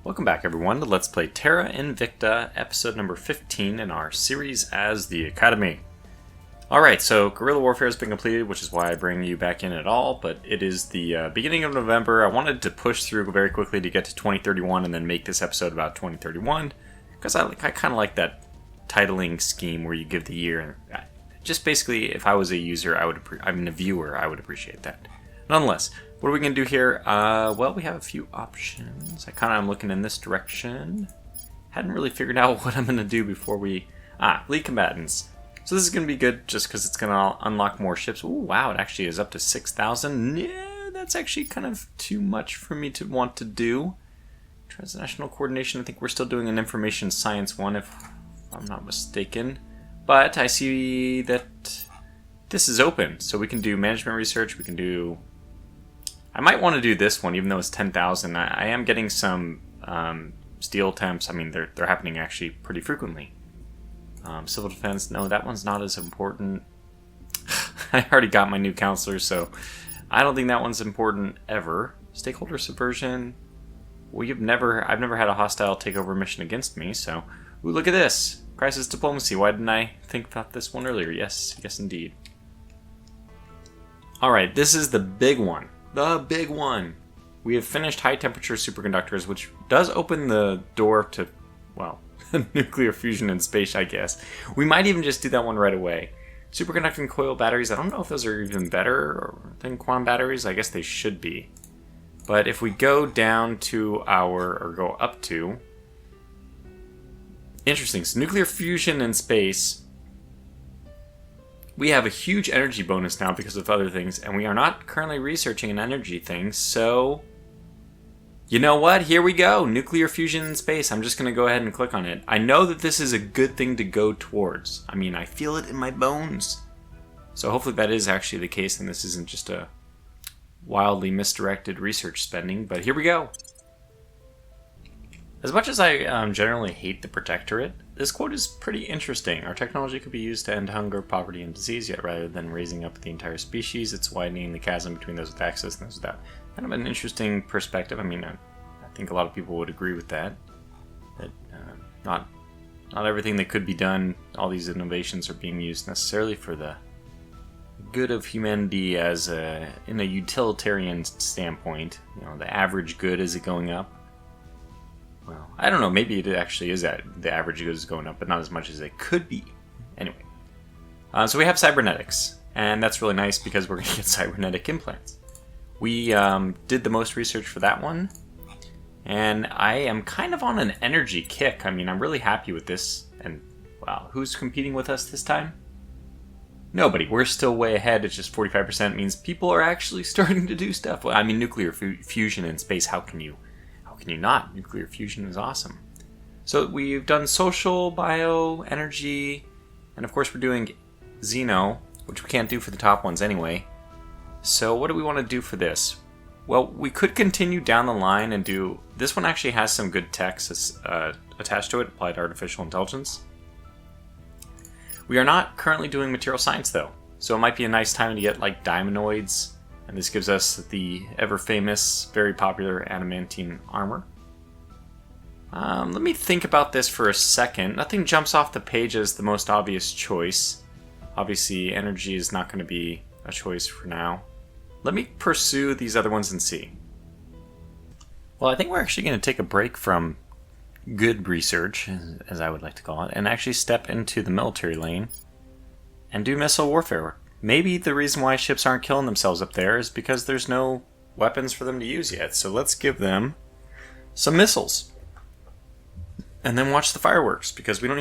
Welcome back everyone to Let's Play Terra Invicta, episode number 15 in our series as the Academy. Alright, so guerrilla warfare has been completed, which is why I bring you back in at all, but it is the beginning of November. I wanted to push through very quickly to get to 2031 and then make this episode about 2031, because I kind of like that titling scheme where you give the year. Just basically, if I was a user, a viewer, I would appreciate that. Nonetheless, what are we going to do here? Well, we have a few options. I'm looking in this direction. Hadn't really figured out what I'm going to do before we... lead combatants. So this is going to be good just because it's going to unlock more ships. Ooh, wow, it actually is up to 6,000. Yeah, that's actually kind of too much for me to want to do. Transnational coordination, I think we're still doing an information science one if I'm not mistaken. But I see that this is open. So we can do management research, we can do... I might want to do this one, even though it's 10,000. I am getting some steel temps. I mean, they're happening actually pretty frequently. Civil defense, no, that one's not as important. I already got my new counselor, so I don't think that one's important ever. Stakeholder subversion. Well, I've never had a hostile takeover mission against me, so... Ooh, look at this! Crisis diplomacy. Why didn't I think about this one earlier? Yes, indeed. Alright, this is the big one. The big one. We have finished high temperature superconductors, which does open the door to, well, nuclear fusion in space, I guess. We might even just do that one right away. Superconducting coil batteries, I don't know if those are even better than quantum batteries. I guess they should be. But if we go down to or go up to... Interesting, so nuclear fusion in space... We have a huge energy bonus now because of other things, and we are not currently researching an energy thing, so... You know what? Here we go! Nuclear fusion in space. I'm just going to go ahead and click on it. I know that this is a good thing to go towards. I mean, I feel it in my bones. So hopefully that is actually the case, and this isn't just a wildly misdirected research spending, but here we go! As much as I generally hate the Protectorate, this quote is pretty interesting. Our technology could be used to end hunger, poverty, and disease, yet rather than raising up the entire species, it's widening the chasm between those with access and those without. Kind of an interesting perspective. I mean, I think a lot of people would agree with that. That not everything that could be done, all these innovations are being used necessarily for the good of humanity as in a utilitarian standpoint. You know, the average good, is it going up? Well, I don't know, maybe it actually is that the average good is going up, but not as much as it could be. Anyway. So we have cybernetics, and that's really nice because we're going to get cybernetic implants. We did the most research for that one, and I am kind of on an energy kick. I mean, I'm really happy with this, and wow, who's competing with us this time? Nobody. We're still way ahead. It's just 45% means people are actually starting to do stuff. Well, I mean, nuclear fusion in space, how can you not? Nuclear fusion is awesome. So we've done social, bio, energy, and of course we're doing Xeno, which we can't do for the top ones anyway. So what do we want to do for this? Well, we could continue down the line and do... This one actually has some good text attached to it, applied artificial intelligence. We are not currently doing material science though, so it might be a nice time to get like diamondoids. And this gives us the ever-famous, very popular adamantine armor. Let me think about this for a second. Nothing jumps off the page as the most obvious choice. Obviously, energy is not going to be a choice for now. Let me pursue these other ones and see. Well, I think we're actually going to take a break from good research, as I would like to call it, and actually step into the military lane and do missile warfare. Maybe the reason why ships aren't killing themselves up there is because there's no weapons for them to use yet. So let's give them some missiles, and then watch the fireworks because we don't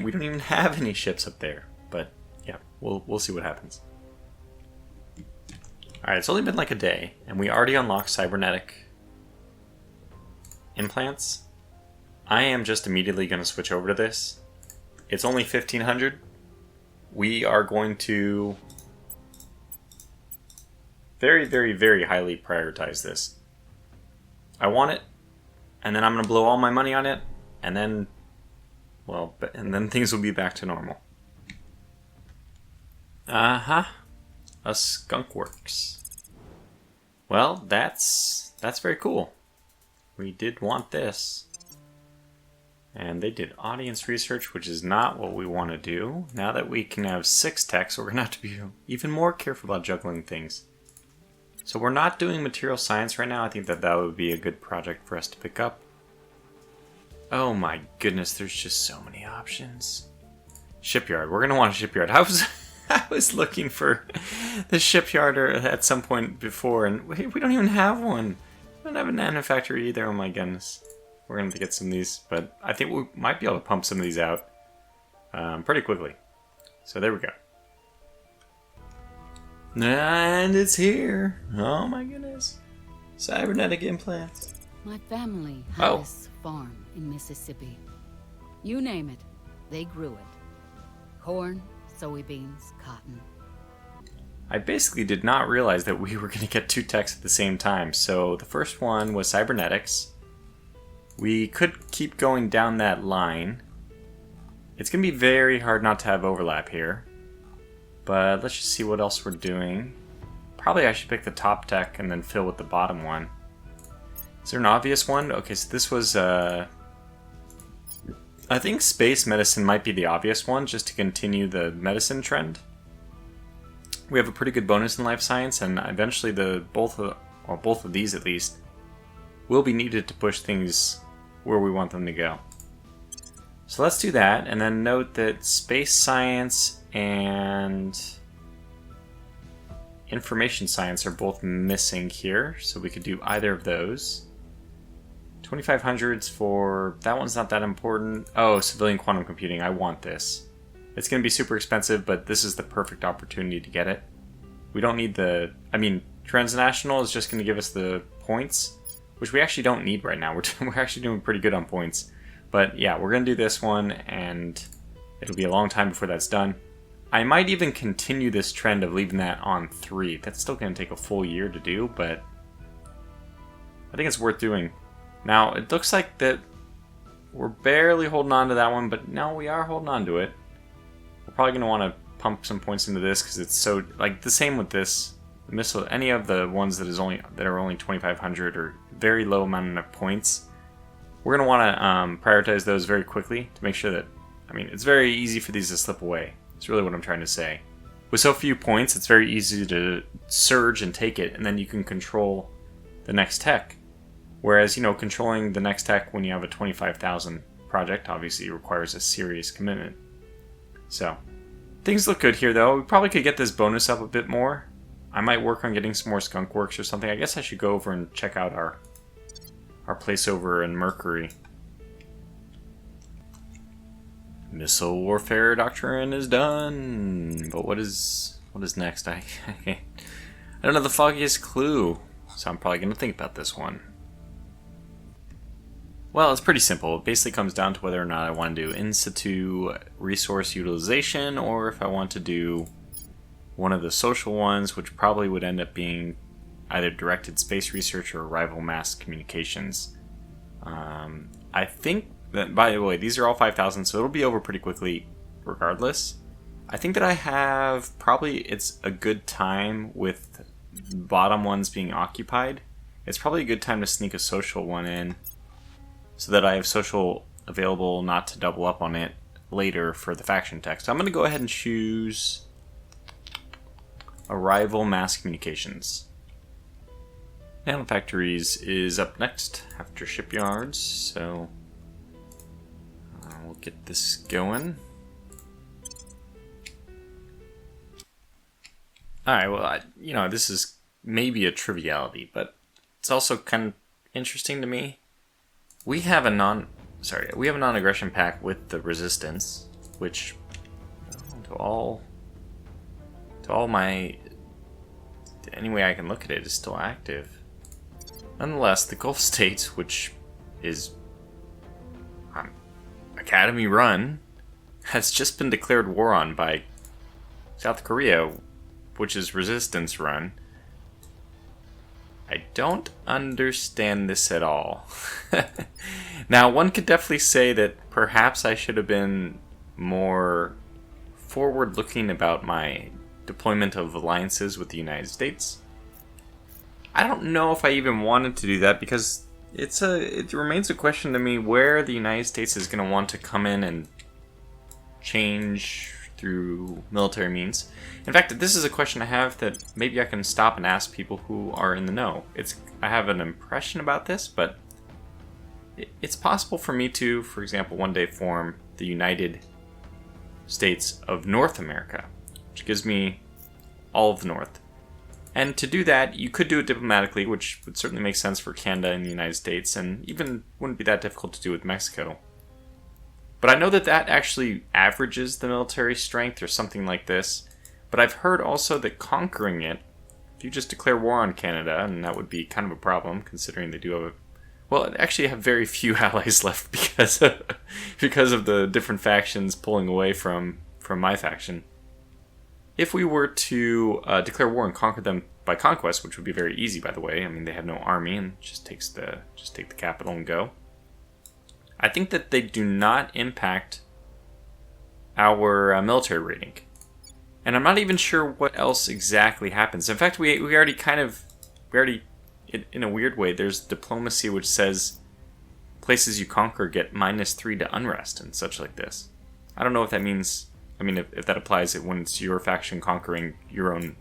even have any ships up there. But yeah, we'll see what happens. All right, it's only been like a day, and we already unlocked cybernetic implants. I am just immediately going to switch over to this. It's only 1,500. We are going to very, very, very highly prioritize this. I want it, and then I'm going to blow all my money on it, and then, well, and then things will be back to normal. A skunk works. Well, that's very cool. We did want this. And they did audience research, which is not what we want to do. Now that we can have 6 techs, we're going to have to be even more careful about juggling things. So we're not doing material science right now. I think that would be a good project for us to pick up. Oh my goodness, there's just so many options. Shipyard. We're going to want a shipyard. I was looking for the shipyard at some point before, and we don't even have one. We don't have a nanofactory either. Oh my goodness. We're going to have to get some of these, but I think we might be able to pump some of these out pretty quickly. So there we go. And it's here. Oh my goodness. Cybernetic implants. My family had this farm in Mississippi. You name it, they grew it. Corn, soybeans, cotton. I basically did not realize that we were going to get 2 techs at the same time. So the first one was cybernetics. We could keep going down that line. It's going to be very hard not to have overlap here. But let's just see what else we're doing. Probably I should pick the top tech and then fill with the bottom one. Is there an obvious one? Okay, so this was... I think space medicine might be the obvious one, just to continue the medicine trend. We have a pretty good bonus in life science, and eventually both of these at least will be needed to push things where we want them to go. So let's do that, and then note that space science and information science are both missing here, so we could do either of those. 2500s for... that one's not that important. Oh, civilian quantum computing. I want this. It's going to be super expensive, but this is the perfect opportunity to get it. We don't need the... I mean, transnational is just going to give us the points, which we actually don't need right now. We're actually doing pretty good on points. But yeah, we're going to do this one, and it'll be a long time before that's done. I might even continue this trend of leaving that on 3. That's still going to take a full year to do, but I think it's worth doing. Now, it looks like that we're barely holding on to that one, but no, we are holding on to it. We're probably going to want to pump some points into this because it's so... like, the same with this. The missile, any of the ones that are only 2,500 or very low amount of points, we're going to want to prioritize those very quickly to make sure that... I mean, it's very easy for these to slip away. That's really what I'm trying to say. With so few points, it's very easy to surge and take it, and then you can control the next tech. Whereas, you know, controlling the next tech when you have a 25,000 project obviously requires a serious commitment. So, things look good here though. We probably could get this bonus up a bit more. I might work on getting some more skunk works or something. I guess I should go over and check out our place over in Mercury. Missile warfare doctrine is done. But what is next? I don't have the foggiest clue. So I'm probably going to think about this one. Well, it's pretty simple. It basically comes down to whether or not I want to do in situ resource utilization or if I want to do one of the social ones, which probably would end up being either directed space research or rival mass communications. I think that, by the way, these are all 5,000, so it'll be over pretty quickly regardless. I think that I have probably, it's a good time with bottom ones being occupied. It's probably a good time to sneak a social one in so that I have social available not to double up on it later for the faction text. So I'm going to go ahead and choose Arrival Mass Communications. Nanofactories is up next after shipyards, so we'll get this going. Alright, well, this is maybe a triviality, but it's also kind of interesting to me. We have a non-aggression pact with the resistance, which to all my any way I can look at it is still active. Nonetheless, the Gulf states, which is Academy run, has just been declared war on by South Korea, which is resistance run. I don't understand this at all. Now, one could definitely say that perhaps I should have been more forward-looking about my deployment of alliances with the United States. I don't know if I even wanted to do that because It remains a question to me where the United States is going to want to come in and change through military means. In fact, this is a question I have that maybe I can stop and ask people who are in the know. I have an impression about this, but it's possible for me to, for example, one day form the United States of North America, which gives me all of the North. And to do that, you could do it diplomatically, which would certainly make sense for Canada and the United States, and even wouldn't be that difficult to do with Mexico. But I know that actually averages the military strength or something like this. But I've heard also that conquering it, if you just declare war on Canada, and that would be kind of a problem considering they do have they actually have very few allies left because of the different factions pulling away from my faction. If we were to declare war and conquer them by conquest, which would be very easy, by the way. I mean, they have no army and just take the capital and go. I think that they do not impact our military rating, and I'm not even sure what else exactly happens. In fact, we already in a weird way, there's diplomacy which says places you conquer get -3 to unrest and such like this. I don't know if that means. I mean, if that applies when it's your faction conquering your own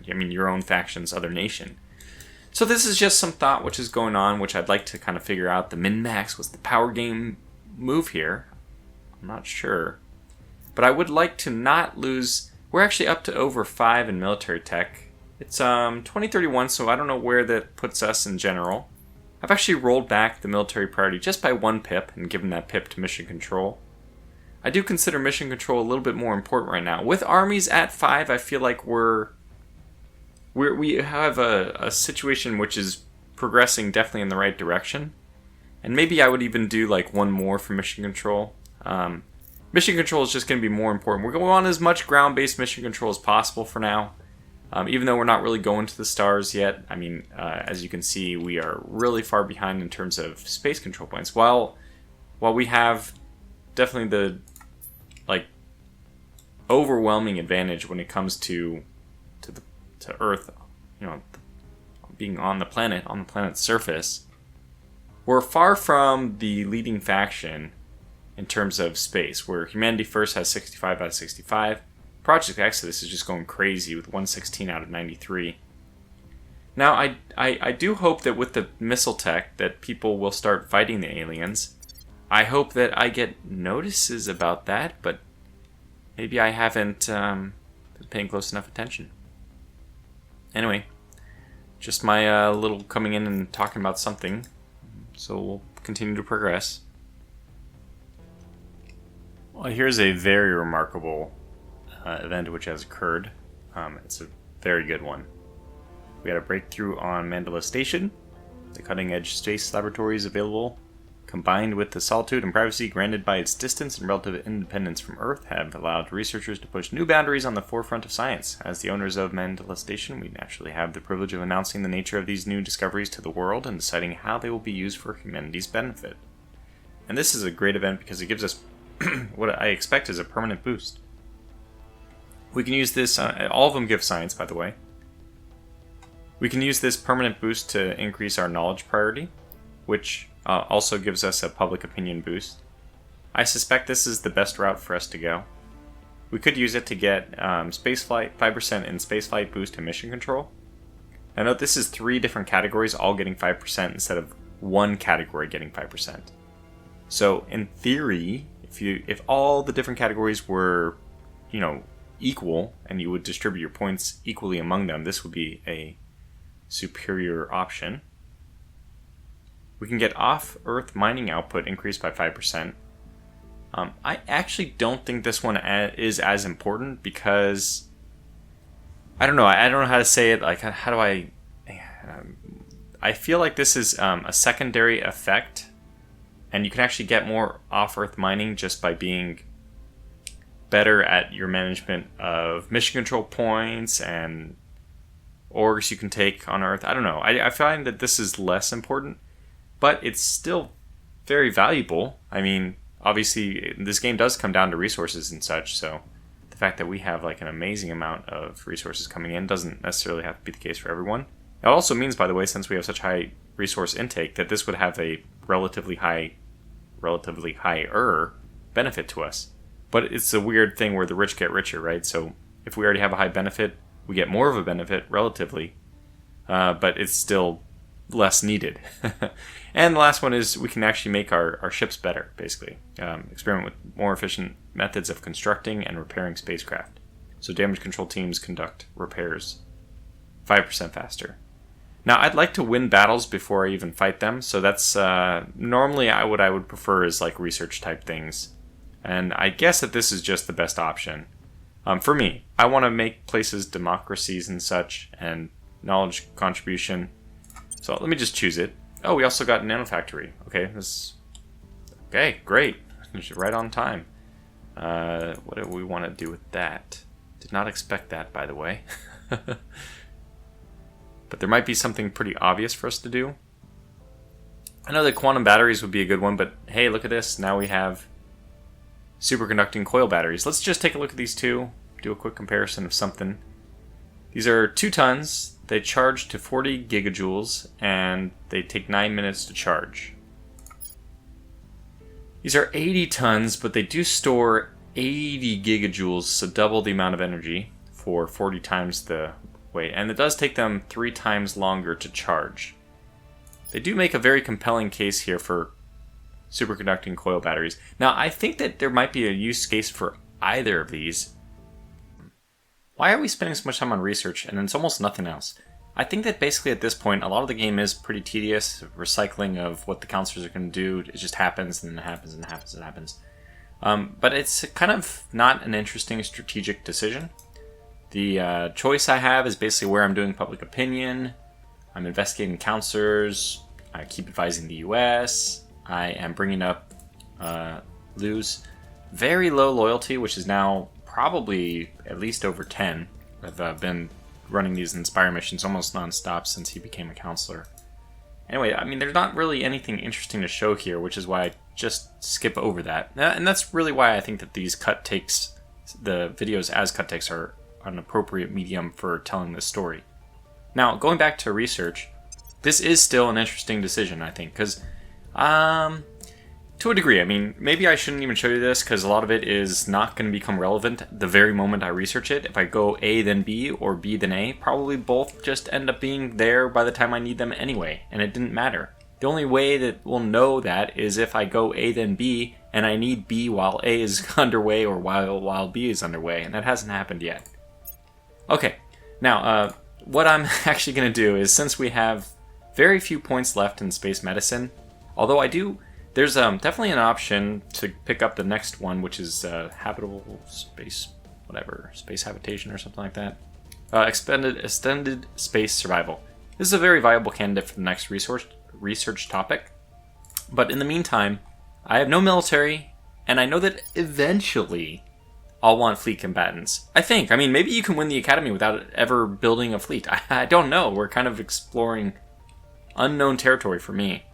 your own faction's other nation. So this is just some thought which is going on, which I'd like to kind of figure out. The min-max was the power game move here. I'm not sure. But I would like to not lose. We're actually up to over 5 in military tech. It's 2031, so I don't know where that puts us in general. I've actually rolled back the military priority just by 1 pip and given that pip to mission control. I do consider mission control a little bit more important right now. With armies at 5, I feel like we have a situation which is progressing definitely in the right direction. And maybe I would even do like 1 more for mission control. Mission control is just going to be more important. We're going on as much ground-based mission control as possible for now. Even though we're not really going to the stars yet. I mean, as you can see, we are really far behind in terms of space control points. While we have definitely the overwhelming advantage when it comes to Earth, being on the planet's surface, we're far from the leading faction in terms of space, where Humanity First has 65 out of 65. Project Exodus is just going crazy with 116 out of 93. Now, I do hope that with the missile tech that people will start fighting the aliens. I hope that I get notices about that, but maybe I haven't been paying close enough attention. Anyway, just my little coming in and talking about something, so we'll continue to progress. Well, here's a very remarkable event which has occurred. It's a very good one. We had a breakthrough on Mandela Station. The cutting-edge space laboratories available, combined with the solitude and privacy granted by its distance and relative independence from Earth, have allowed researchers to push new boundaries on the forefront of science. As the owners of Mandela Station, we naturally have the privilege of announcing the nature of these new discoveries to the world and deciding how they will be used for humanity's benefit. And this is a great event because it gives us what I expect is a permanent boost. We can use this, all of them give science, by the way. We can use this permanent boost to increase our knowledge priority, which also gives us a public opinion boost. I suspect this is the best route for us to go. We could use it to get spaceflight, 5% in spaceflight boost and mission control. Now note this is 3 different categories all getting 5% instead of 1 category getting 5%. So in theory, if all the different categories were, equal and you would distribute your points equally among them, this would be a superior option. We can get off-Earth mining output increased by 5%. I actually don't think this one is as important because I don't know how to say it. Like, how do I feel like this is a secondary effect, and you can actually get more off-Earth mining just by being better at your management of mission control points and orgs you can take on Earth. I don't know. I find that this is less important, but it's still very valuable. I mean, obviously, this game does come down to resources and such, so the fact that we have like an amazing amount of resources coming in doesn't necessarily have to be the case for everyone. It also means, by the way, since we have such high resource intake, that this would have a relatively higher benefit to us. But it's a weird thing where the rich get richer, right? So if we already have a high benefit, we get more of a benefit relatively, but it's still less needed. And the last one is we can actually make our ships better, basically. Experiment with more efficient methods of constructing and repairing spacecraft. So damage control teams conduct repairs 5% faster. Now, I'd like to win battles before I even fight them, so that's normally what I would prefer is like research type things. And I guess that this is just the best option. For me, I want to make places democracies and such, and knowledge contribution. So let me just choose it. Oh, we also got Nanofactory. Okay, great. Right on time. What do we want to do with that? Did not expect that, by the way. But there might be something pretty obvious for us to do. I know that quantum batteries would be a good one, but hey, look at this. Now we have superconducting coil batteries. Let's just take a look at these two, do a quick comparison of something. These are 2 tons. They charge to 40 gigajoules, and they take 9 minutes to charge. These are 80 tons, but they do store 80 gigajoules, so double the amount of energy for 40 times the weight. And it does take them 3 times longer to charge. They do make a very compelling case here for superconducting coil batteries. Now, I think that there might be a use case for either of these. Why are we spending so much time on research and it's almost nothing else? I think that basically at this point, a lot of the game is pretty tedious. Recycling of what the counselors are going to do, it just happens and it happens and it happens and it happens. But it's kind of not an interesting strategic decision. The choice I have is basically where I'm doing public opinion. I'm investigating counselors. I keep advising the US. I am bringing up Lou's very low loyalty, which is now probably at least over 10. I've been running these Inspire missions almost non-stop since he became a counselor. Anyway, I mean, there's not really anything interesting to show here, which is why I just skip over that. And that's really why I think that these cut takes, the videos as cut takes, are an appropriate medium for telling this story. Now, going back to research, this is still an interesting decision, I think, because to a degree, I mean, maybe I shouldn't even show you this because a lot of it is not going to become relevant the very moment I research it. If I go A then B or B then A, probably both just end up being there by the time I need them anyway, and it didn't matter. The only way that we'll know that is if I go A then B and I need B while A is underway or while B is underway, and that hasn't happened yet. Okay, now what I'm actually going to do is, since we have very few points left in space medicine, although there's definitely an option to pick up the next one, which is habitable space, space habitation or something like that. Extended space survival. This is a very viable candidate for the next research topic. But in the meantime, I have no military, and I know that eventually I'll want fleet combatants. I mean, maybe you can win the academy without ever building a fleet. I don't know. We're kind of exploring unknown territory for me.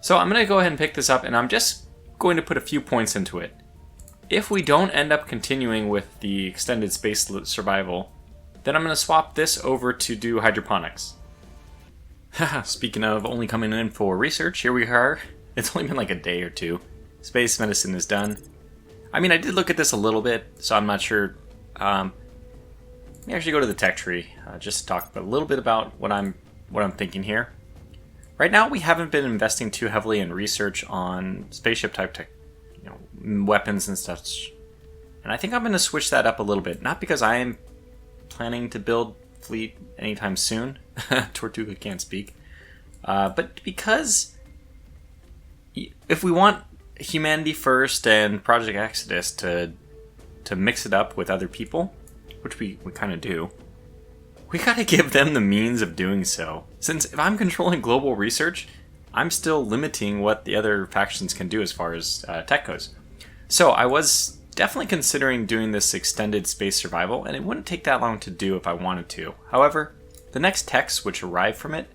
So I'm going to go ahead and pick this up, and I'm just going to put a few points into it. If we don't end up continuing with the extended space survival, then I'm going to swap this over to do hydroponics. Haha, speaking of only coming in for research, here we are. It's only been like a day or two. Space medicine is done. I mean, I did look at this a little bit, so I'm not sure. Let me actually go to the tech tree, just to talk a little bit about what I'm thinking here. Right now, we haven't been investing too heavily in research on spaceship type tech, weapons and such. And I think I'm going to switch that up a little bit. Not because I am planning to build fleet anytime soon. Tortuga can't speak. But because if we want Humanity First and Project Exodus to mix it up with other people, which we kind of do, we gotta give them the means of doing so. Since if I'm controlling global research, I'm still limiting what the other factions can do as far as tech goes. So I was definitely considering doing this extended space survival, and it wouldn't take that long to do if I wanted to. However, the next techs which arrive from it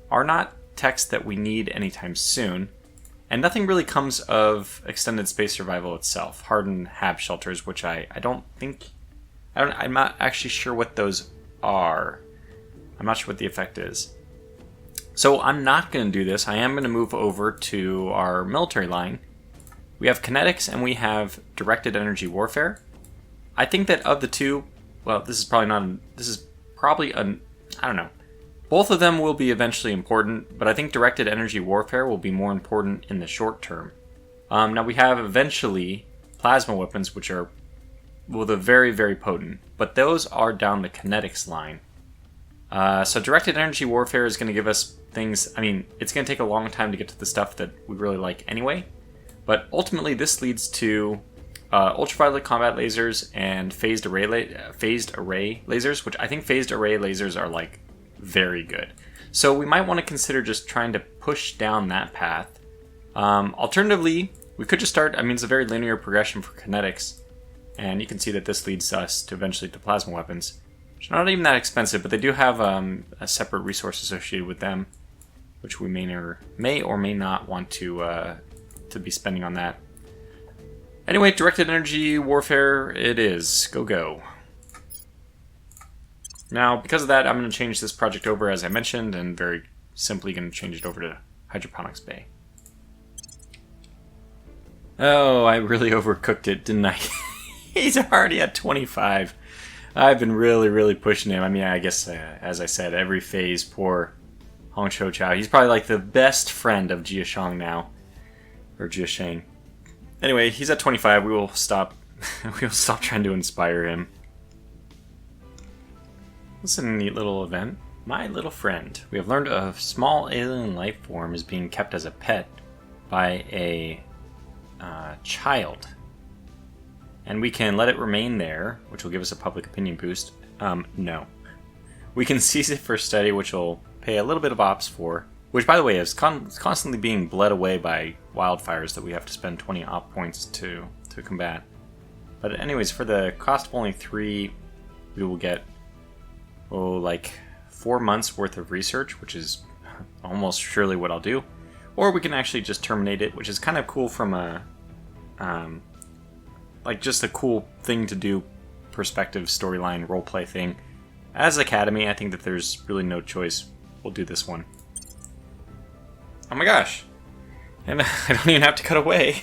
are not techs that we need anytime soon, and nothing really comes of extended space survival itself. Hardened hab shelters, which I'm not actually sure what those are. I'm not sure what the effect is. So I'm not going to do this. I am going to move over to our military line. We have kinetics and we have directed energy warfare. I think that of the two, well, this is probably I don't know. Both of them will be eventually important, but I think directed energy warfare will be more important in the short term. Now we have eventually plasma weapons, which are, well, they're very, very potent, but those are down the kinetics line. So directed energy warfare is going to give us things, I mean, it's going to take a long time to get to the stuff that we really like anyway, but ultimately this leads to ultraviolet combat lasers and phased array lasers, which I think phased array lasers are like very good. So we might want to consider just trying to push down that path. Alternatively, we could just start, I mean, it's a very linear progression for kinetics, and you can see that this leads us to eventually to plasma weapons, which are not even that expensive, but they do have a separate resource associated with them, which we may or may not want to be spending on that. Anyway, directed energy warfare it is. Go. Now, because of that, I'm going to change this project over, as I mentioned, and very simply going to change it over to Hydroponics Bay. Oh, I really overcooked it, didn't I? He's already at 25. I've been really, really pushing him. I mean, I guess, as I said, every phase, poor Hong Cho Chow. He's probably like the best friend of Jiashang now. Or Jiashang. Anyway, he's at 25. We will stop trying to inspire him. This is a neat little event. My little friend. We have learned a small alien life form is being kept as a pet by a child. And we can let it remain there, which will give us a public opinion boost. No. We can seize it for study, which will pay a little bit of ops for. Which, by the way, is constantly being bled away by wildfires that we have to spend 20 op points to combat. But anyways, for the cost of only 3, we will get, like 4 months worth of research, which is almost surely what I'll do. Or we can actually just terminate it, which is kind of cool from a, like just a cool thing to do, perspective, storyline, roleplay thing. As Academy, I think that there's really no choice. We'll do this one. Oh my gosh! And I don't even have to cut away.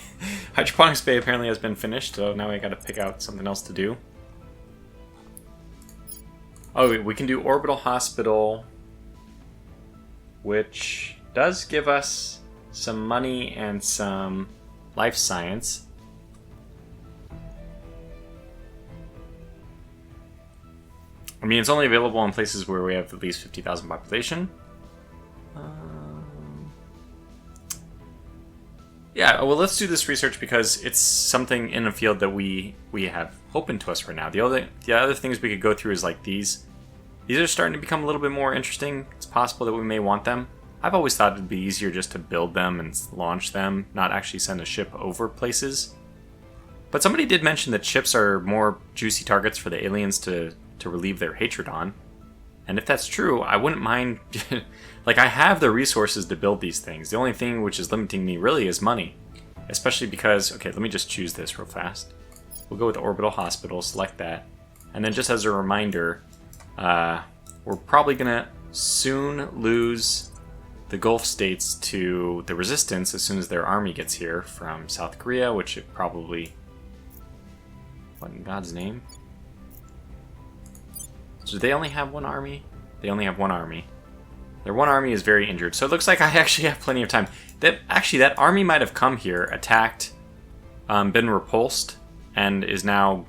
Hydroponics Bay apparently has been finished, so now I gotta pick out something else to do. Oh, we can do Orbital Hospital, which does give us some money and some life science. I mean, it's only available in places where we have at least 50,000 population. Yeah, well, let's do this research because it's something in a field that we have open to us right now. The other things we could go through is like these. These are starting to become a little bit more interesting. It's possible that we may want them. I've always thought it'd be easier just to build them and launch them, not actually send a ship over places. But somebody did mention that ships are more juicy targets for the aliens to relieve their hatred on. And if that's true, I wouldn't mind... like, I have the resources to build these things. The only thing which is limiting me really is money. Especially because... Okay, let me just choose this real fast. We'll go with Orbital Hospital, select that. And then just as a reminder, we're probably going to soon lose the Gulf states to the Resistance as soon as their army gets here from South Korea, which it probably... What in God's name? So do they only have one army? They only have one army. Their one army is very injured, so it looks like I actually have plenty of time. That army might have come here, attacked, been repulsed, and is now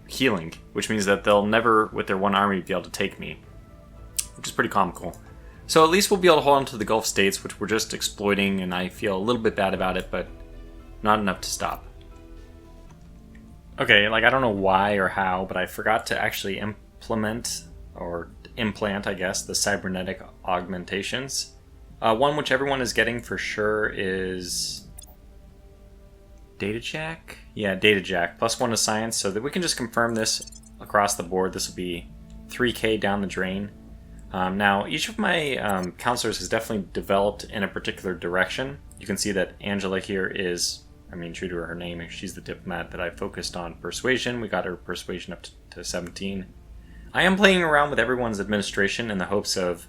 healing, which means that they'll never, with their one army, be able to take me, which is pretty comical. So at least we'll be able to hold on to the Gulf states, which we're just exploiting, and I feel a little bit bad about it, but not enough to stop. Okay, like I don't know why or how, but I forgot to actually implant, I guess, the cybernetic augmentations. One which everyone is getting for sure is Data Jack? Yeah, Data Jack. +1 to science, so that we can just confirm this across the board. This will be 3k down the drain. Now, each of my counselors has definitely developed in a particular direction. You can see that Angela here is, I mean, true to her name, she's the diplomat that I focused on persuasion. We got her persuasion up to 17. I am playing around with everyone's administration in the hopes of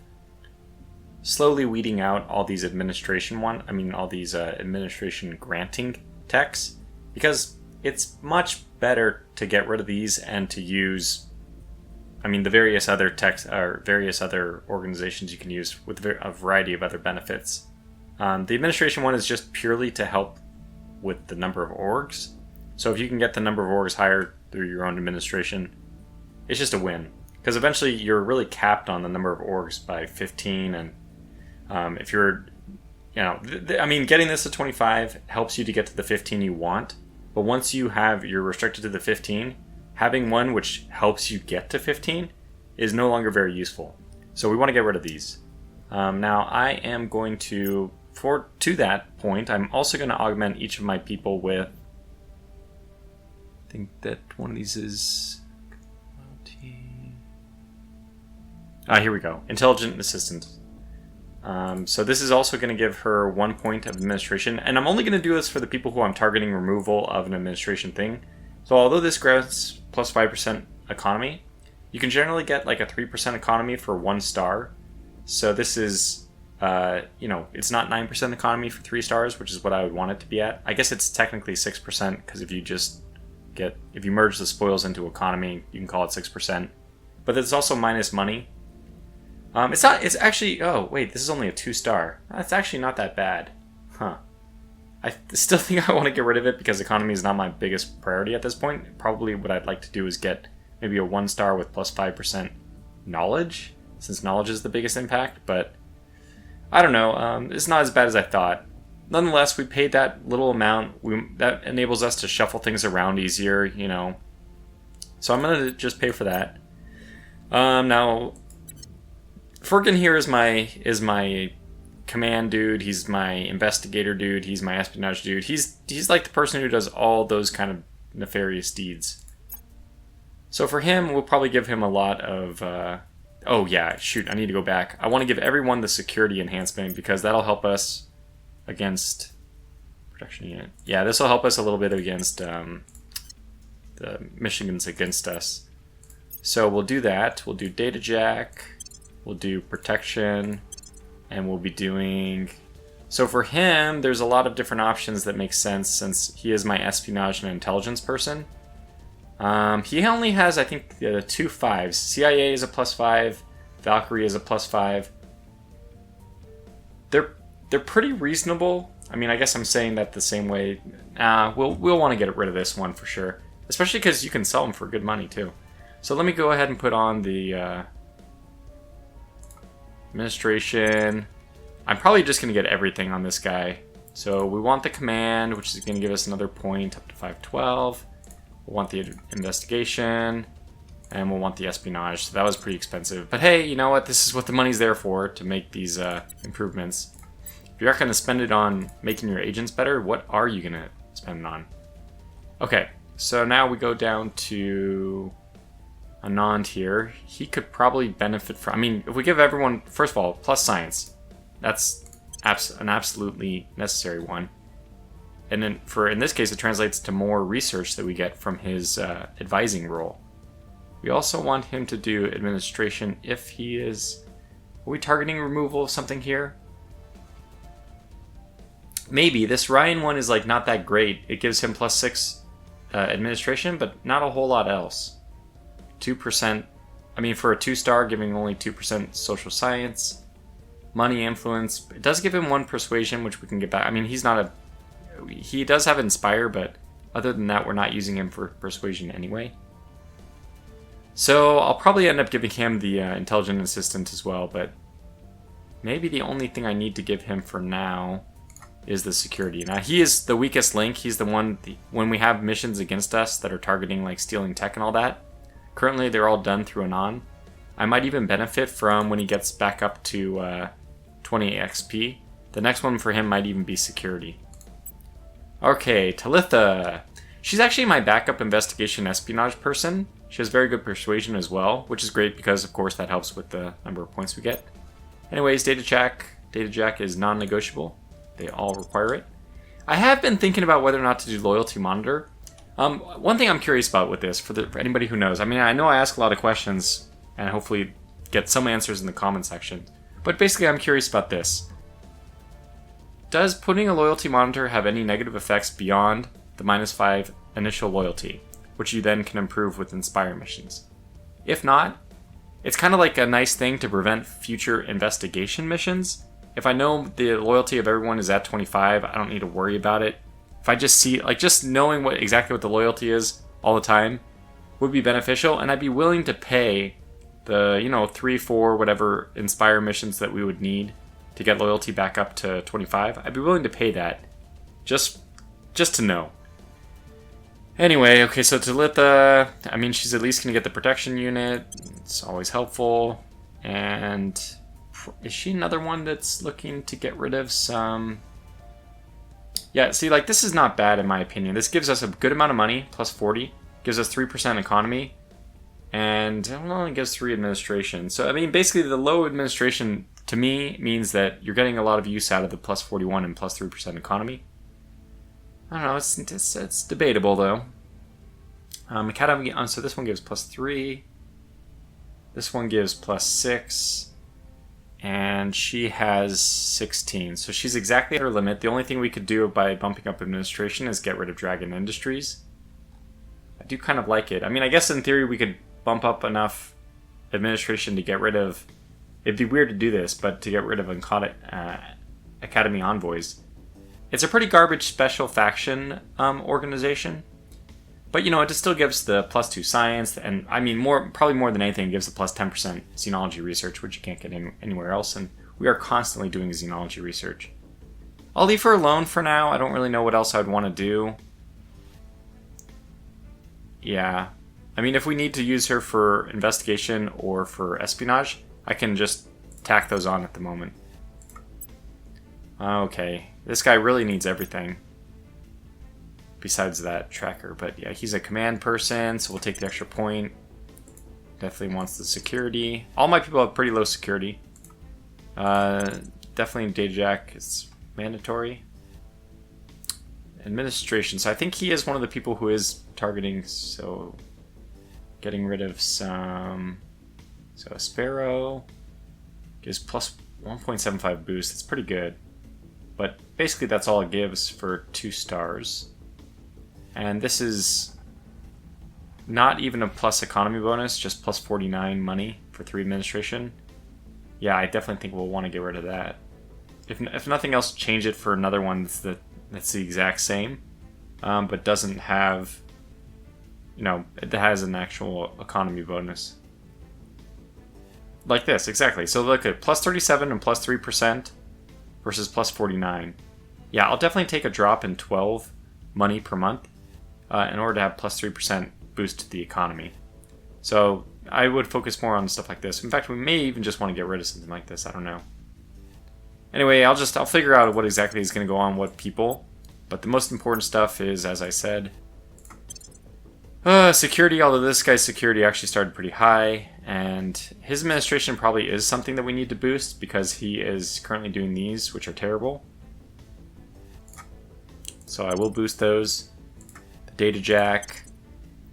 slowly weeding out all these administration granting techs, because it's much better to get rid of these and to use, the various other techs or various other organizations you can use with a variety of other benefits. The administration one is just purely to help with the number of orgs. So if you can get the number of orgs higher through your own administration, it's just a win. Because eventually you're really capped on the number of orgs by 15, and if you're, getting this to 25 helps you to get to the 15 you want. But once you're restricted to the 15, having one which helps you get to 15 is no longer very useful. So we want to get rid of these. Now I am going to, to that point, I'm also going to augment each of my people with, I think that one of these is, here we go, intelligent assistant. So this is also going to give her 1 point of administration, and I'm only going to do this for the people who I'm targeting removal of an administration thing. So although this grants plus 5% economy, you can generally get like a 3% economy for 1 star. So this is, it's not 9% economy for 3 stars, which is what I would want it to be at. I guess it's technically 6%, because if you merge the spoils into economy, you can call it 6%. But it's also minus money. It's actually, oh wait, this is only a 2 star. That's actually not that bad. Huh. I still think I want to get rid of it because economy is not my biggest priority at this point. Probably what I'd like to do is get maybe a 1 star with plus 5% knowledge, since knowledge is the biggest impact, but I don't know, it's not as bad as I thought. Nonetheless, we paid that little amount. That enables us to shuffle things around easier, So I'm going to just pay for that. Now, Furkin here is my command dude. He's my investigator dude. He's my espionage dude. He's like the person who does all those kind of nefarious deeds. So for him, we'll probably give him a lot of... oh yeah, shoot, I need to go back. I want to give everyone the security enhancement because that'll help us against... Protection unit. Yeah, this will help us a little bit against the Michigans against us. So we'll do that. We'll do data jack. We'll do protection. And we'll be doing... So for him, there's a lot of different options that make sense since he is my espionage and intelligence person. He only has, I think, 2 5s. CIA is a +5. Valkyrie is a +5. They're pretty reasonable. I mean, I guess I'm saying that the same way. We'll want to get rid of this one for sure. Especially because you can sell them for good money, too. So let me go ahead and put on the administration. I'm probably just going to get everything on this guy. So we want the command, which is going to give us another point up to 512. We'll want the investigation. And we'll want the espionage. So that was pretty expensive. But hey, you know what? This is what the money's there for, to make these improvements. If you're not going to spend it on making your agents better, what are you going to spend it on? Okay, so now we go down to Anand here. He could probably benefit from... I mean, if we give everyone, first of all, plus science, that's an absolutely necessary one. And then in this case, it translates to more research that we get from his advising role. We also want him to do administration if he is... Are we targeting removal of something here? Maybe. This Ryan one is like not that great. It gives him +6 administration, but not a whole lot else. 2%. I mean, for a 2-star, giving only 2% social science. Money influence. It does give him 1 persuasion, which we can get back. I mean, he's not a... He does have inspire, but other than that, we're not using him for persuasion anyway. So I'll probably end up giving him the intelligent assistant as well, but maybe the only thing I need to give him for now is the security. Now, he is the weakest link. He's the one, when we have missions against us that are targeting like stealing tech and all that, currently they're all done through Anon. I might even benefit from when he gets back up to 20 XP. The next one for him might even be security. Okay, Talitha. She's actually my backup investigation espionage person. She has very good persuasion as well, which is great because, of course, that helps with the number of points we get. Anyways, data jack is non-negotiable. They all require it. I have been thinking about whether or not to do loyalty monitor. One thing I'm curious about with this, for anybody who knows, I mean, I know I ask a lot of questions and hopefully get some answers in the comment section. But basically, I'm curious about this. Does putting a loyalty monitor have any negative effects beyond the -5 initial loyalty, which you then can improve with Inspire missions? If not, it's kind of like a nice thing to prevent future investigation missions. If I know the loyalty of everyone is at 25, I don't need to worry about it. If I just see, like, just knowing exactly what the loyalty is all the time would be beneficial, and I'd be willing to pay the, 3, 4, whatever Inspire missions that we would need to get loyalty back up to 25. I'd be willing to pay that just to know. Anyway, okay, so Talitha, I mean, she's at least going to get the protection unit. It's always helpful. And is she another one that's looking to get rid of some... Yeah, see, like, this is not bad in my opinion. This gives us a good amount of money, plus 40. Gives us 3% economy. And it only gives 3 administration. So, I mean, basically the low administration, to me, means that you're getting a lot of use out of the plus 41 and plus 3% economy. I don't know, it's debatable, though. Academy, so this one gives plus 3. This one gives plus 6. And she has 16. So she's exactly at her limit. The only thing we could do by bumping up administration is get rid of Dragon Industries. I do kind of like it. I mean, I guess in theory we could bump up enough administration to get rid of... It'd be weird to do this, but to get rid of Academy Envoys. It's a pretty garbage special faction organization. But, it still gives the plus 2 science, and I mean, probably more than anything, it gives the plus 10% xenology research, which you can't get anywhere else, and we are constantly doing xenology research. I'll leave her alone for now. I don't really know what else I would want to do. Yeah. I mean, if we need to use her for investigation or for espionage, I can just tack those on at the moment. Okay. This guy really needs everything. Besides that tracker. But yeah, he's a command person, so we'll take the extra point. Definitely wants the security. All my people have pretty low security. Definitely data jack is mandatory. Administration. So I think he is one of the people who is targeting, so getting rid of some... So a Sparrow gives plus 1.75 boost. It's pretty good. But basically that's all it gives for 2 stars. And this is not even a plus economy bonus, just plus 49 money for 3 administration. Yeah, I definitely think we'll want to get rid of that. If nothing else, change it for another one that's the exact same, but doesn't have, it has an actual economy bonus. Like this, exactly. So look at plus 37 and plus 3% versus plus 49. Yeah, I'll definitely take a drop in 12 money per month in order to have plus 3% boost to the economy. So I would focus more on stuff like this. In fact, we may even just want to get rid of something like this. I don't know. Anyway, I'll figure out what exactly is going to go on what people. But the most important stuff is, as I said, security. Although this guy's security actually started pretty high, and his administration probably is something that we need to boost because he is currently doing these, which are terrible. So I will boost those. The data jack.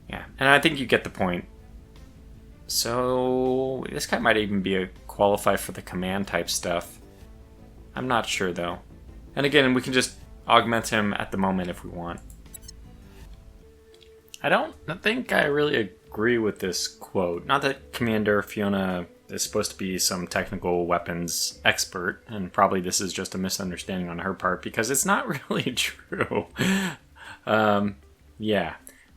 Yeah, and I think you get the point. So this guy might even be a qualify for the command type stuff. I'm not sure though. And again, we can just augment him at the moment if we want. I don't think I really agree with this quote. Not that Commander Fiona is supposed to be some technical weapons expert, and probably this is just a misunderstanding on her part because it's not really true. Yeah,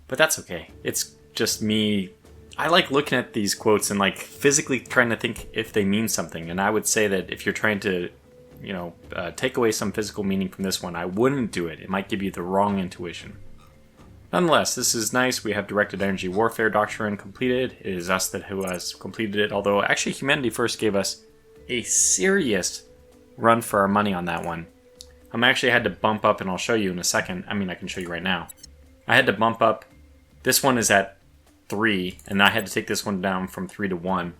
but that's okay. It's just me. I like looking at these quotes and like physically trying to think if they mean something. And I would say that if you're trying to, take away some physical meaning from this one, I wouldn't do it. It might give you the wrong intuition. Nonetheless, this is nice. We have Directed Energy Warfare Doctrine completed. It is us who has completed it, although actually humanity first gave us a serious run for our money on that one. Actually had to bump up, and I'll show you in a second. I mean, I can show you right now. I had to bump up. This one is at 3, and I had to take this one down from 3 to 1.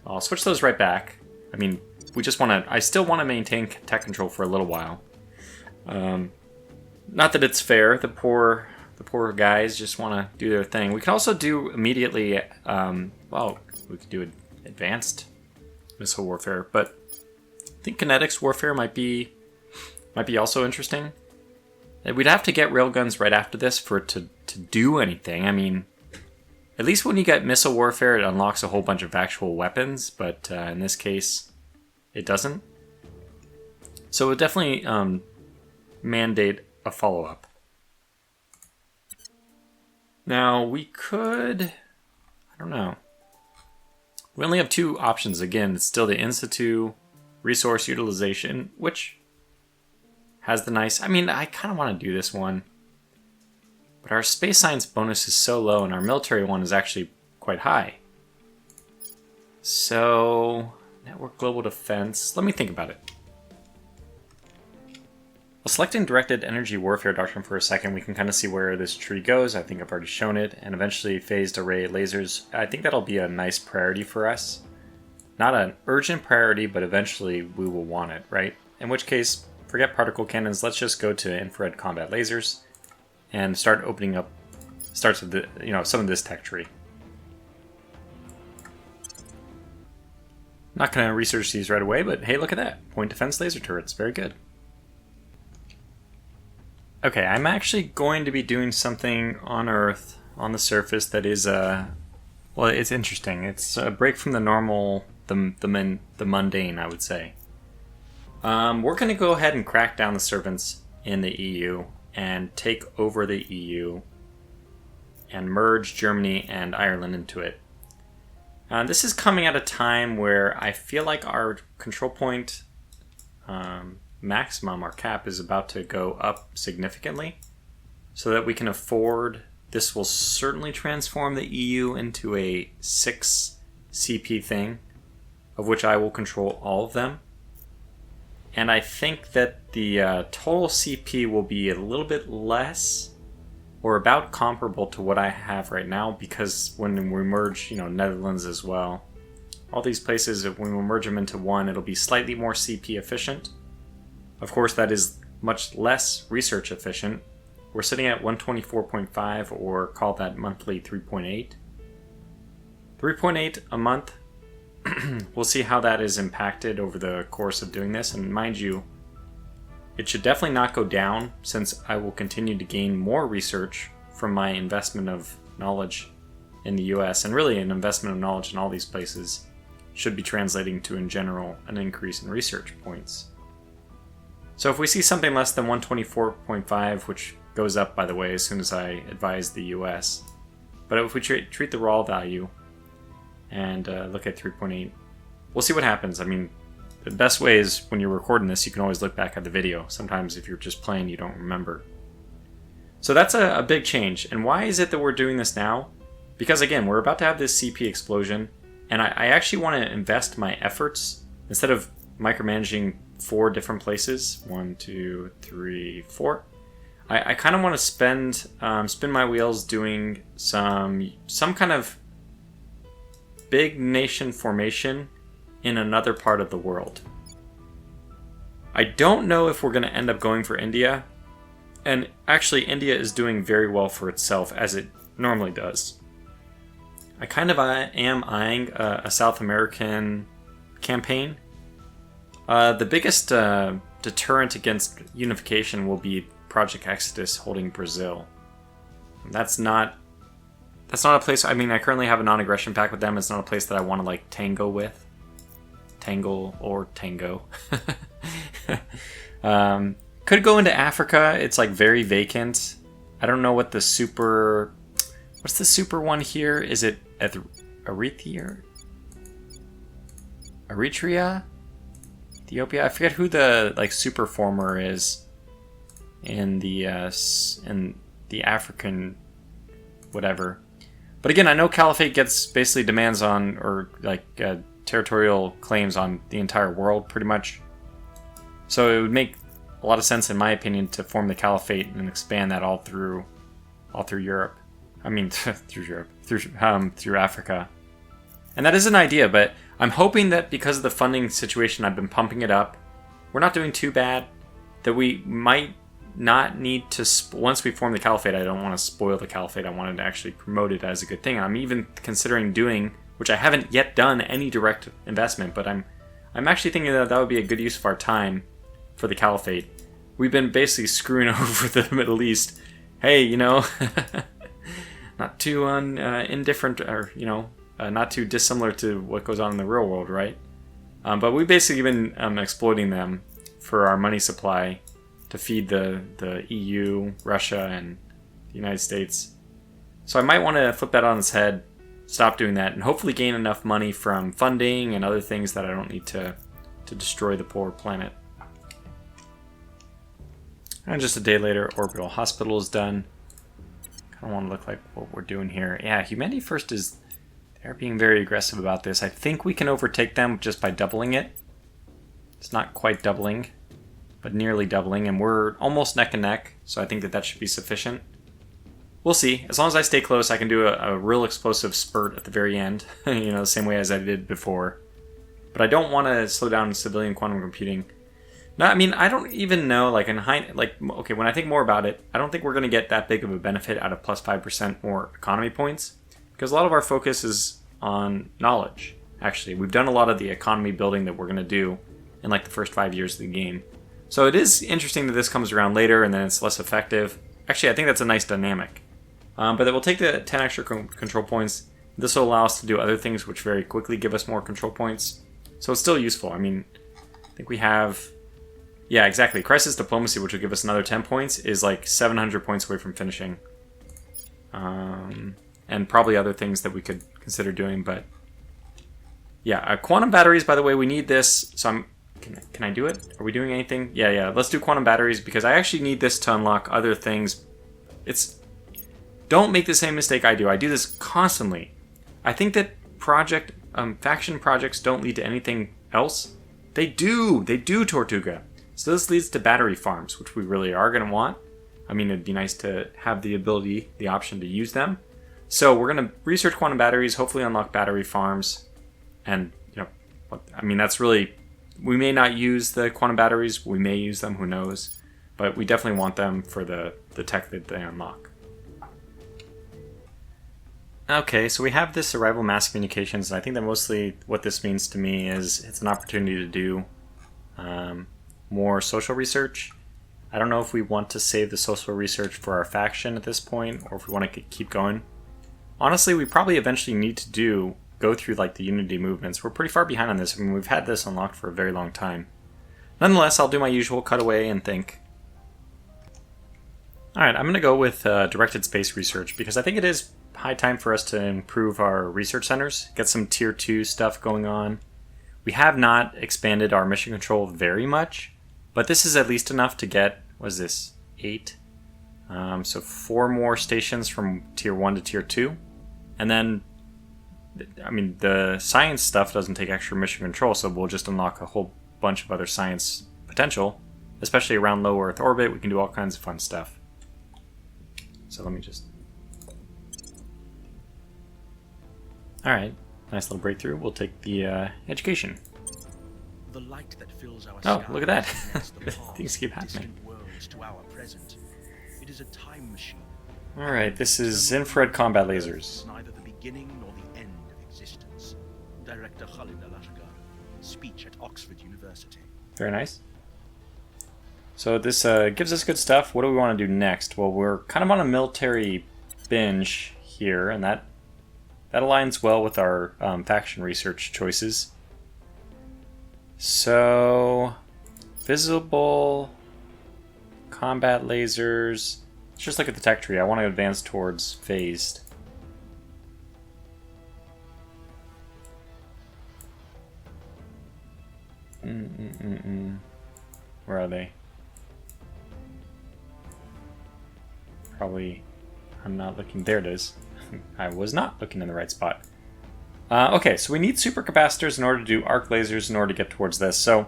I'll switch those right back. I mean, I still want to maintain tech control for a little while. Not that it's fair. The poor guys just want to do their thing. We can also do immediately, we could do advanced missile warfare, but I think kinetics warfare might be also interesting. We'd have to get railguns right after this for it to do anything. I mean, at least when you get missile warfare, it unlocks a whole bunch of actual weapons, but in this case, it doesn't. So it would definitely mandate a follow-up. Now, we could... I don't know. We only have two options. Again, it's still the in situ resource utilization, which has the nice... I mean, I kind of want to do this one. But our space science bonus is so low, and our military one is actually quite high. So, network global defense. Let me think about it. Well, selecting directed energy warfare doctrine for a second, we can kind of see where this tree goes. I think I've already shown it. And eventually phased array lasers. I think that'll be a nice priority for us. Not an urgent priority, but eventually we will want it, right? In which case, forget particle cannons. Let's just go to infrared combat lasers and start opening up starts with the, some of this tech tree. Not going to research these right away, but hey, look at that. Point defense laser turrets. Very good. Okay, I'm actually going to be doing something on Earth, on the surface, that is, well, it's interesting. It's a break from the normal, the mundane, I would say. We're going to go ahead and crack down the servants in the EU and take over the EU and merge Germany and Ireland into it. This is coming at a time where I feel like our control point maximum, our cap, is about to go up significantly so that we can afford. This will certainly transform the EU into a 6 CP thing, of which I will control all of them. And I think that the total CP will be a little bit less or about comparable to what I have right now, because when we merge, Netherlands as well, all these places, when we merge them into one, it'll be slightly more CP efficient. Of course, that is much less research efficient. We're sitting at 124.5, or call that monthly 3.8. 3.8 a month. We'll see how that is impacted over the course of doing this. And mind you, it should definitely not go down, since I will continue to gain more research from my investment of knowledge in the US, and really an investment of knowledge in all these places should be translating to, in general, an increase in research points. So if we see something less than 124.5, which goes up, by the way, as soon as I advise the US, but if we treat the raw value and look at 3.8, we'll see what happens. I mean, the best way is when you're recording this, you can always look back at the video. Sometimes if you're just playing, you don't remember. So that's a big change. And why is it that we're doing this now? Because again, we're about to have this CP explosion, and I actually want to invest my efforts, instead of micromanaging 4 different places, 1, 2, 3, 4. I kind of want to spin my wheels doing some kind of big nation formation in another part of the world. I don't know if we're going to end up going for India, and actually India is doing very well for itself, as it normally does. I kind of am eyeing a South American campaign. The biggest deterrent against unification will be Project Exodus holding Brazil. That's not a place. I mean, I currently have a non-aggression pact with them. It's not a place that I want to tango with. Tangle or tango. Could go into Africa. It's very vacant. I don't know what the super. What's the super one here? Is it Eritrea? Ethiopia? I forget who the super former is in the African whatever. But again, I know Caliphate gets basically demands on, or territorial claims on the entire world, pretty much. So it would make a lot of sense, in my opinion, to form the Caliphate and expand that all through Europe. I mean, through Europe, through Africa. And that is an idea, but I'm hoping that because of the funding situation, I've been pumping it up. We're not doing too bad. That we might not need to, once we form the Caliphate, I don't want to spoil the Caliphate. I wanted to actually promote it as a good thing. I'm even considering doing, which I haven't yet done, any direct investment, but I'm I'm actually thinking that that would be a good use of our time for the Caliphate. We've been basically screwing over the Middle East. Hey, you know, not too indifferent, or, you know, not too dissimilar to what goes on in the real world, right? But we've basically been exploiting them for our money supply to feed the EU, Russia, and the United States. So I might want to flip that on its head, stop doing that, and hopefully gain enough money from funding and other things that I don't need to destroy the poor planet. And just a day later, orbital hospital is done. Kind of want to look like what we're doing here. Yeah, Humanity First is... They're being very aggressive about this. I think we can overtake them just by doubling it. It's not quite doubling, but nearly doubling, and we're almost neck and neck, so I think that should be sufficient. We'll see. As long as I stay close, I can do a real explosive spurt at the very end, you know, the same way as I did before. But I don't want to slow down civilian quantum computing. No, I mean, I don't even know, like, okay, when I think more about it, I don't think we're going to get that big of a benefit out of plus 5% more economy points. Because a lot of our focus is on knowledge, actually. We've done a lot of the economy building that we're going to do in like the first 5 years of the game. So it is interesting that this comes around later and then it's less effective. Actually, I think that's a nice dynamic. But it will take the 10 extra control points. This will allow us to do other things which very quickly give us more control points. So it's still useful. I mean, I think we have... Yeah, exactly. Crisis Diplomacy, which will give us another 10 points, is like 700 points away from finishing. And probably other things that we could consider doing, but yeah, quantum batteries, by the way, we need this, so can I do it? Are we doing anything? Yeah, let's do quantum batteries, because I actually need this to unlock other things. Don't make the same mistake I do. I do this constantly. I think that faction projects don't lead to anything else. They do, Tortuga. So this leads to battery farms, which we really are going to want. I mean, it'd be nice to have the option to use them. So we're going to research quantum batteries, hopefully unlock battery farms, and, you know, I mean, that's really, we may not use the quantum batteries, we may use them, who knows, but we definitely want them for the tech that they unlock. Okay, so we have this arrival mass communications, and I think that mostly what this means to me is it's an opportunity to do more social research. I don't know if we want to save the social research for our faction at this point, or if we want to keep going. Honestly, we probably eventually need to go through like the Unity movements. We're pretty far behind on this. I mean, we've had this unlocked for a very long time. Nonetheless, I'll do my usual cutaway and think. Alright, I'm going to go with directed space research, because I think it is high time for us to improve our research centers, get some tier 2 stuff going on. We have not expanded our mission control very much, but this is at least enough to get, what is this, 8? So 4 more stations from tier 1 to tier 2. And then, I mean, the science stuff doesn't take extra mission control, so we'll just unlock a whole bunch of other science potential, especially around low Earth orbit. We can do all kinds of fun stuff. So let me just... Alright, nice little breakthrough. We'll take the education. The light that fills our oh, look at that. Past, Things keep happening. To our present. It is a time machine. Alright, this is infrared combat lasers. Neither the beginning nor the end of existence. Director Khalid Al-Ashgar. Speech at Oxford University. Very nice. So this gives us good stuff. What do we want to do next? Well, we're kind of on a military binge here, and that aligns well with our faction research choices. So, visible combat lasers. Let's just look at the tech tree. I want to advance towards phased. Where are they? Probably, I'm not looking. There it is. I was not looking in the right spot. Okay, so we need supercapacitors in order to do arc lasers in order to get towards this. So,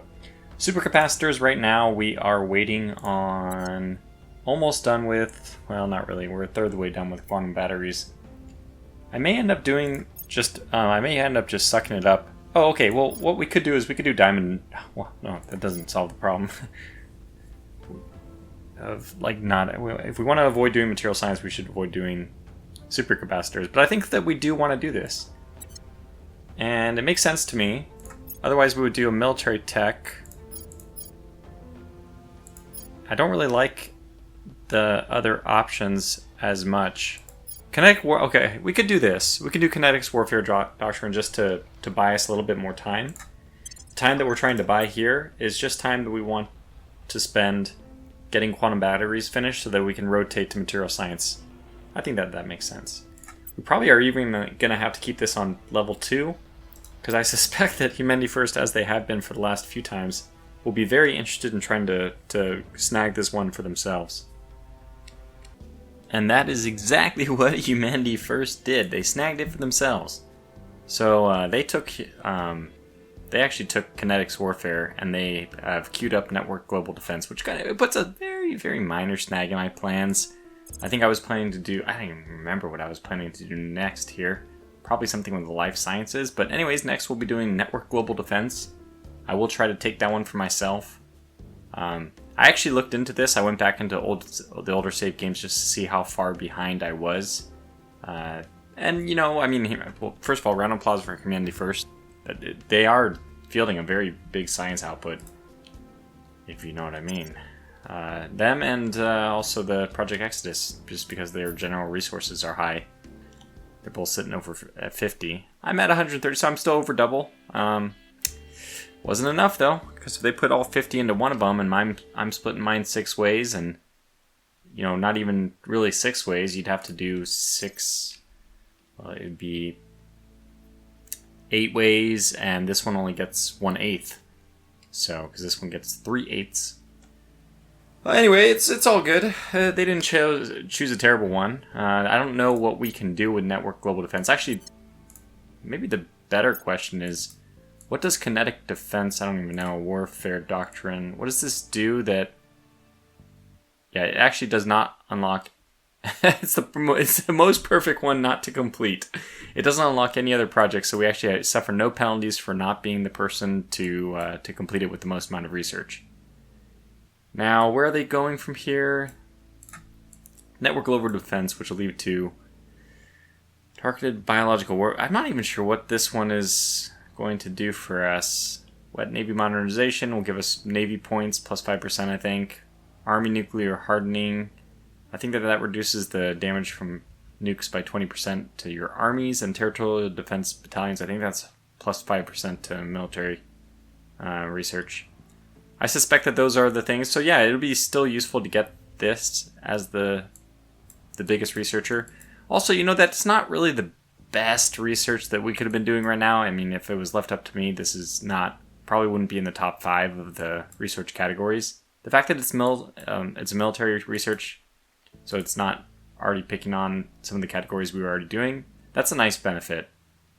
supercapacitors right now we are waiting on, almost done with, well, not really, we're a third of the way done with quantum batteries. I may end up doing just, just sucking it up. Oh, okay, well, what we could do is we could do diamond, well, no, that doesn't solve the problem. If we want to avoid doing material science, we should avoid doing supercapacitors. But I think that we do want to do this. And it makes sense to me. Otherwise, we would do a military tech. I don't really like the other options as much. Kinetic war. Okay, we could do this. We could do kinetics warfare doctrine just to buy us a little bit more time. The time that we're trying to buy here is just time that we want to spend getting quantum batteries finished so that we can rotate to material science. I think that makes sense. We probably are even going to have to keep this on level 2, because I suspect that Humanity First, as they have been for the last few times, will be very interested in trying to snag this one for themselves. And that is exactly what Humanity First did. They snagged it for themselves. So they actually took kinetics warfare, and they have queued up network global defense, which kind of puts a very, very minor snag in my plans. I think I was planning to do, I don't even remember what I was planning to do next here. Probably something with the life sciences. But anyways, next we'll be doing network global defense. I will try to take that one for myself. I actually looked into this. I went back into the older save games just to see how far behind I was. And, you know, I mean, well, first of all, round of applause for Humanity First. They are fielding a very big science output, if you know what I mean. Them and also the Project Exodus, just because their general resources are high. They're both sitting over at 50. I'm at 130, so I'm still over double. Wasn't enough though, because if they put all 50 into one of them, and I'm splitting mine 6 ways, and you know, not even really 6 ways. You'd have to do 6. Well, it'd be 8 ways, and this one only gets 1/8. So, because this one gets 3/8. Well, anyway, it's all good. They didn't choose a terrible one. I don't know what we can do with network global defense. Actually, maybe the better question is, what does kinetic defense, I don't even know, warfare doctrine, what does this do that... Yeah, it actually does not unlock... it's the most perfect one not to complete. It doesn't unlock any other projects, so we actually suffer no penalties for not being the person to complete it with the most amount of research. Now, where are they going from here? Network global defense, which will lead to targeted biological war. I'm not even sure what this one is going to do for us. Wet Navy modernization will give us Navy points, plus 5%, I think. Army nuclear hardening. I think that reduces the damage from nukes by 20% to your armies, and territorial defense battalions, I think that's plus 5% to military research. I suspect that those are the things. So yeah, it'll be still useful to get this as the biggest researcher. Also, you know, that's not really the best research that we could have been doing right now. I mean, if it was left up to me, this is probably wouldn't be in the top 5 of the research categories. The fact that it's a military research, so it's not already picking on some of the categories we were already doing, that's a nice benefit.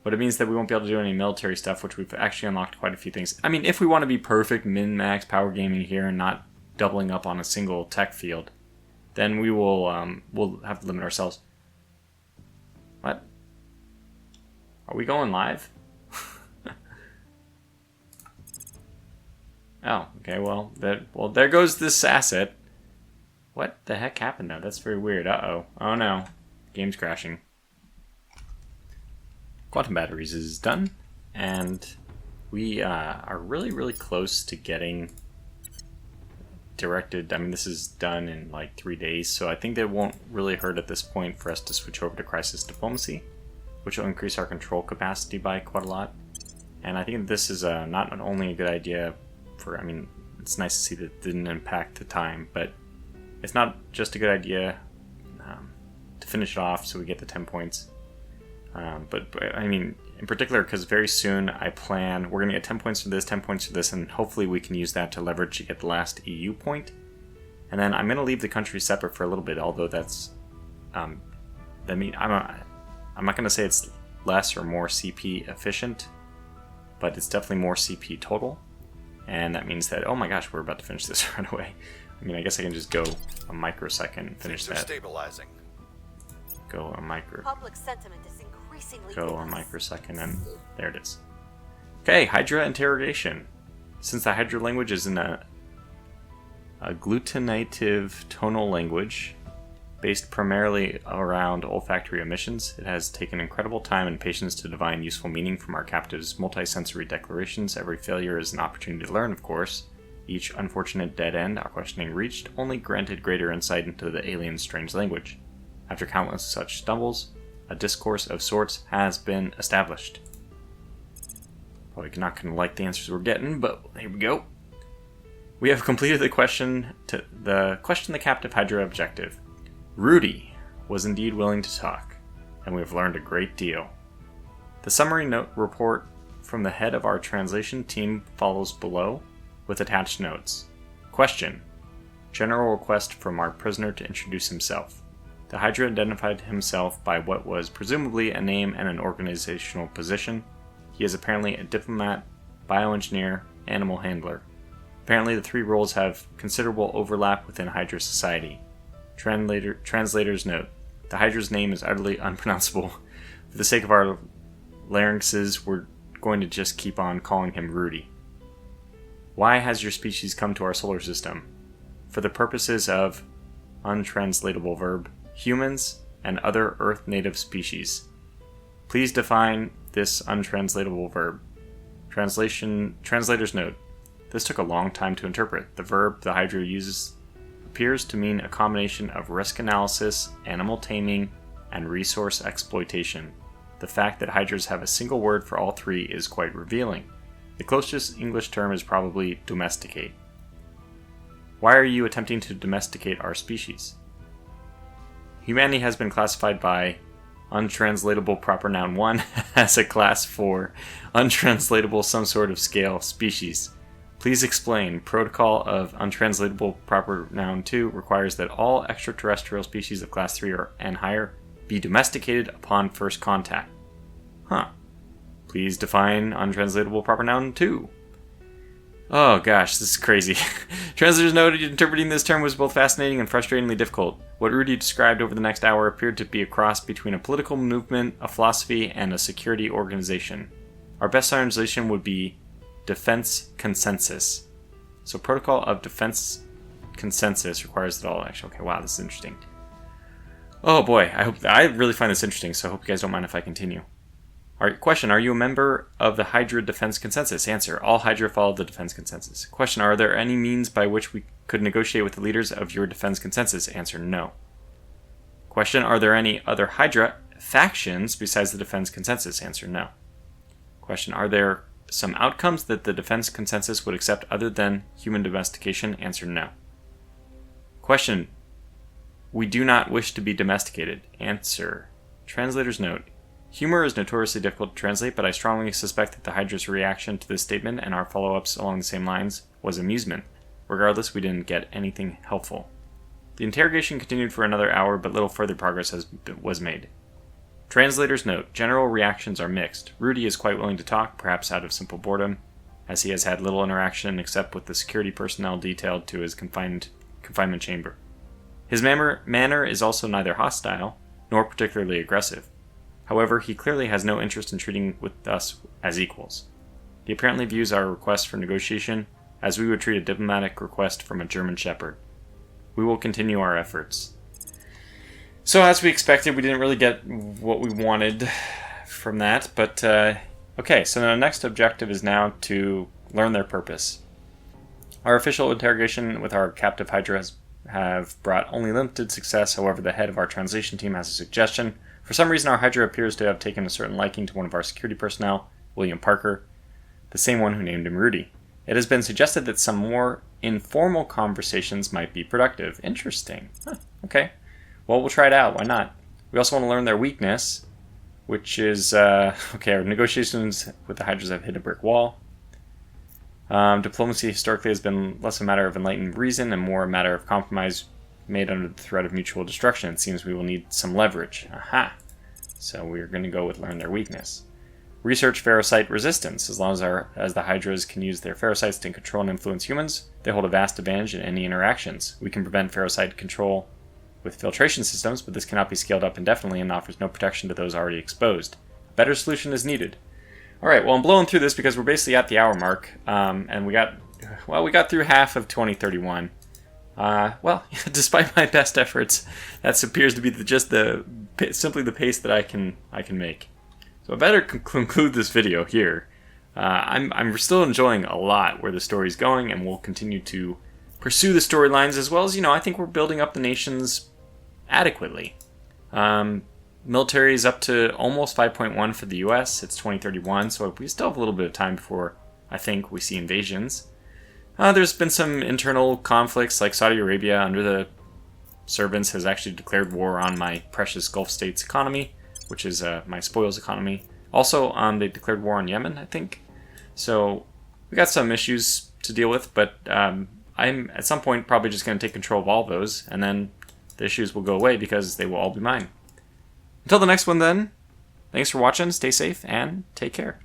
But it means that we won't be able to do any military stuff, which we've actually unlocked quite a few things. I mean, if we want to be perfect min-max power gaming here and not doubling up on a single tech field, then we'll have to limit ourselves. What? Are we going live? Oh, okay, well, there goes this asset. What the heck happened though? That's very weird. Uh-oh. Oh no. Game's crashing. Quantum batteries is done, and we are really, really close to getting directed. I mean, this is done in like 3 days, so I think that won't really hurt at this point for us to switch over to crisis diplomacy, which will increase our control capacity by quite a lot. And I think this is not only a good idea for, I mean, it's nice to see that it didn't impact the time, but it's not just a good idea to finish it off so we get the 10 points. But I mean, in particular, because very soon we're going to get 10 points for this, 10 points for this, and hopefully we can use that to leverage to get the last EU point. And then I'm going to leave the country separate for a little bit, although that's, I'm not going to say it's less or more CP efficient, but it's definitely more CP total. And that means that, oh my gosh, we're about to finish this right away. I mean, I guess I can just go a microsecond and finish that. Stabilizing. Go a micro. Public sentiment is increasingly Go a with us. microsecond, and there it is. Okay, Hydra interrogation. Since the Hydra language is in a agglutinative tonal language, Based primarily around olfactory emissions, it has taken incredible time and patience to divine useful meaning from our captives' multi-sensory declarations. Every failure is an opportunity to learn, of course. Each unfortunate dead end our questioning reached only granted greater insight into the alien's strange language. After countless such stumbles, a discourse of sorts has been established. Probably not going to like the answers we're getting, but here we go. We have completed the question the captive Hydra objective. Rudy was indeed willing to talk, and we have learned a great deal. The summary note report from the head of our translation team follows below, with attached notes. Question. General request from our prisoner to introduce himself. The Hydra identified himself by what was presumably a name and an organizational position. He is apparently a diplomat, bioengineer, animal handler. Apparently the three roles have considerable overlap within Hydra society. Translator's note. The Hydra's name is utterly unpronounceable. For the sake of our larynxes, we're going to just keep on calling him Rudy. Why has your species come to our solar system? For the purposes of untranslatable verb, humans and other Earth native species. Please define this untranslatable verb. Translator's note. This took a long time to interpret. The verb the Hydra uses appears to mean a combination of risk analysis, animal taming, and resource exploitation. The fact that Hydras have a single word for all three is quite revealing. The closest English term is probably domesticate. Why are you attempting to domesticate our species? Humanity has been classified by untranslatable proper noun 1 as a class 4, untranslatable some sort of scale species. Please explain. Protocol of untranslatable proper noun 2 requires that all extraterrestrial species of class 3 and higher be domesticated upon first contact. Huh. Please define untranslatable proper noun 2. Oh gosh, this is crazy. Translators noted interpreting this term was both fascinating and frustratingly difficult. What Rudy described over the next hour appeared to be a cross between a political movement, a philosophy, and a security organization. Our best translation would be defense consensus. So protocol of defense consensus requires that all action. Okay, wow, this is interesting. Oh boy, I really find this interesting, so I hope you guys don't mind if I continue. Alright, question, are you a member of the Hydra Defense Consensus? Answer, all Hydra follow the Defense Consensus. Question, are there any means by which we could negotiate with the leaders of your Defense Consensus? Answer, no. Question, are there any other Hydra factions besides the Defense Consensus? Answer, no. Question, are there some outcomes that the Defense Consensus would accept other than human domestication? Answer, no. Question, we do not wish to be domesticated. Answer, translator's note. Humor is notoriously difficult to translate, but I strongly suspect that the Hydra's reaction to this statement and our follow-ups along the same lines was amusement. Regardless, we didn't get anything helpful. The interrogation continued for another hour, but little further progress was made. Translator's note. General reactions are mixed. Rudy is quite willing to talk, perhaps out of simple boredom, as he has had little interaction except with the security personnel detailed to his confinement chamber. His manner is also neither hostile nor particularly aggressive. However, he clearly has no interest in treating with us as equals. He apparently views our request for negotiation as we would treat a diplomatic request from a German shepherd. We will continue our efforts. So as we expected, we didn't really get what we wanted from that, but okay, so the next objective is now to learn their purpose. Our official interrogation with our captive Hydra have brought only limited success. However, the head of our translation team has a suggestion. For some reason, our Hydra appears to have taken a certain liking to one of our security personnel, William Parker, the same one who named him Rudy. It has been suggested that some more informal conversations might be productive. Interesting. Huh, okay. Well, we'll try it out. Why not? We also want to learn their weakness, which is, okay, our negotiations with the Hydras have hit a brick wall. Diplomacy historically has been less a matter of enlightened reason and more a matter of compromise made under the threat of mutual destruction. It seems we will need some leverage. Aha! So we're going to go with learn their weakness. Research ferrocite resistance. As long as the Hydras can use their ferrocites to control and influence humans, they hold a vast advantage in any interactions. We can prevent ferrocite control with filtration systems, but this cannot be scaled up indefinitely and offers no protection to those already exposed. A better solution is needed. Alright, well I'm blowing through this because we're basically at the hour mark, and we got through half of 2031. Well, despite my best efforts, that appears to be simply the pace that I can make. So I better conclude this video here. I'm still enjoying a lot where the story's going, and we'll continue to pursue the storylines as well as, I think we're building up the nations adequately. Military is up to almost 5.1 for the US. It's 2031, so we still have a little bit of time before I think we see invasions. There's been some internal conflicts, like Saudi Arabia, under the servants, has actually declared war on my precious Gulf states economy, which is my spoils economy. Also, they declared war on Yemen, I think. So we got some issues to deal with, but I'm at some point probably just going to take control of all those, and then the issues will go away because they will all be mine. Until the next one then, thanks for watching, stay safe, and take care.